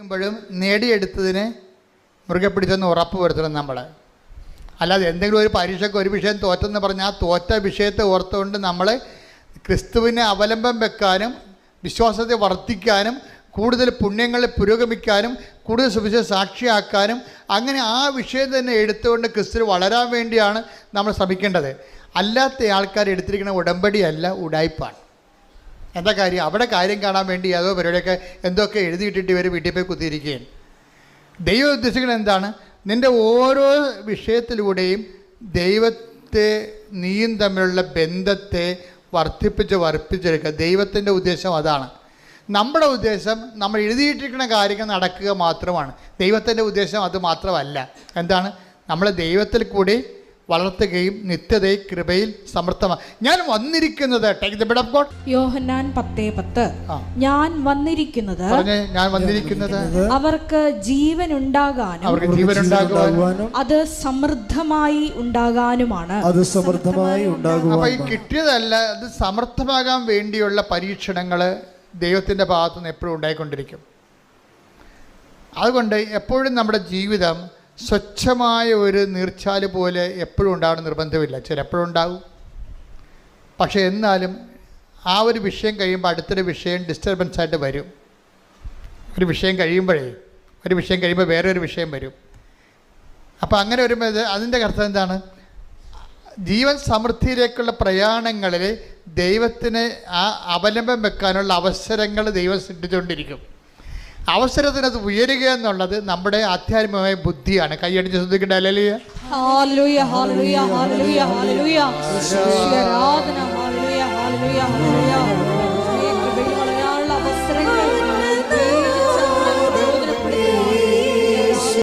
ുമ്പോഴും നേടിയെടുത്തതിനെ മുറുകെ പിടിച്ചെന്ന് ഉറപ്പ് വരുത്തണം നമ്മൾ. അല്ലാതെ എന്തെങ്കിലും ഒരു പരീക്ഷയ്ക്ക് ഒരു വിഷയം തോറ്റെന്ന് പറഞ്ഞാൽ ആ തോറ്റ വിഷയത്തെ ഓർത്തുകൊണ്ട് നമ്മൾ ക്രിസ്തുവിനെ അവലംബം വെക്കാനും വിശ്വാസത്തെ വർദ്ധിക്കാനും കൂടുതൽ പുണ്യങ്ങളിൽ പുരോഗമിക്കാനും കൂടുതൽ സുവിശേഷ സാക്ഷിയാക്കാനും അങ്ങനെ ആ വിഷയം തന്നെ എടുത്തുകൊണ്ട് ക്രിസ്തു വളരാൻ വേണ്ടിയാണ് നമ്മൾ ശ്രമിക്കേണ്ടത്. അല്ലാത്ത ആൾക്കാർ എടുത്തിരിക്കുന്ന ഉടമ്പടിയല്ല, ഉടായ്പാണ്. എന്താ കാര്യം? അവിടെ കാര്യം കാണാൻ വേണ്ടി ഏതോ പരിപാടിയൊക്കെ എന്തൊക്കെ എഴുതിയിട്ടിട്ട് ഇവർ വീട്ടിൽ പോയി കുത്തിയിരിക്കുകയാണ്. ദൈവം ഉദ്ദേശിക്കുന്നത് എന്താണ്? നിൻ്റെ ഓരോ വിഷയത്തിലൂടെയും ദൈവത്തെ നീയും തമ്മിലുള്ള ബന്ധത്തെ വർദ്ധിപ്പിച്ചെടുക്കുക. ദൈവത്തിൻ്റെ ഉദ്ദേശം അതാണ്. നമ്മുടെ ഉദ്ദേശം നമ്മൾ എഴുതിയിട്ടിരിക്കുന്ന കാര്യങ്ങൾ നടക്കുക മാത്രമാണ്. ദൈവത്തിൻ്റെ ഉദ്ദേശം അത് മാത്രമല്ല. എന്താണ്? നമ്മളെ ദൈവത്തിൽ കൂടി വളർത്തുകയും നിത്യതയിൽ കൃപയിൽ സമൃദ്ധമാണ്. ഞാൻ വന്നിരിക്കുന്നത് യോഹന്നാൻ 10:10 ഞാൻ വന്നിരിക്കുന്നത് അവർക്ക് ജീവൻ ഉണ്ടാകാനും അത് സമൃദ്ധമായി ഉണ്ടാകാനുമാണ്. അപ്പൊ ഈ കിട്ടിയതല്ല, അത് സമൃദ്ധമാകാൻ വേണ്ടിയുള്ള പരീക്ഷണങ്ങൾ ദൈവത്തിൻ്റെ ഭാഗത്തുനിന്ന് എപ്പോഴും ഉണ്ടായിക്കൊണ്ടിരിക്കും. അതുകൊണ്ട് എപ്പോഴും നമ്മുടെ ജീവിതം സ്വച്ഛമായ ഒരു നീർച്ചാല് പോലെ എപ്പോഴും ഉണ്ടാകണം നിർബന്ധമില്ല. ചിലപ്പോഴും ഉണ്ടാകും. പക്ഷേ എന്നാലും ആ ഒരു വിഷയം കഴിയുമ്പോൾ അടുത്തൊരു വിഷയം ഡിസ്റ്റർബൻസ് ആയിട്ട് വരും. ഒരു വിഷയം കഴിയുമ്പോൾ വേറൊരു വിഷയം വരും. അപ്പോൾ അങ്ങനെ വരുമ്പോൾ അതിൻ്റെ അർത്ഥം എന്താണ്? ജീവൻ സമൃദ്ധിയിലേക്കുള്ള പ്രയാണങ്ങളിൽ ദൈവത്തിന് ആ അവലംബം വെക്കാനുള്ള അവസരങ്ങൾ ദൈവം സൃഷ്ടിച്ചുകൊണ്ടിരിക്കും. അവസരത്തിനത് ഉയരുക എന്നുള്ളത് നമ്മുടെ ആധ്യാത്മികമായ ബുദ്ധിയാണ്. കൈയടിച്ച് ശ്രദ്ധിക്കേണ്ട. Hallelujah, hallelujah, hallelujah, hallelujah, hallelujah.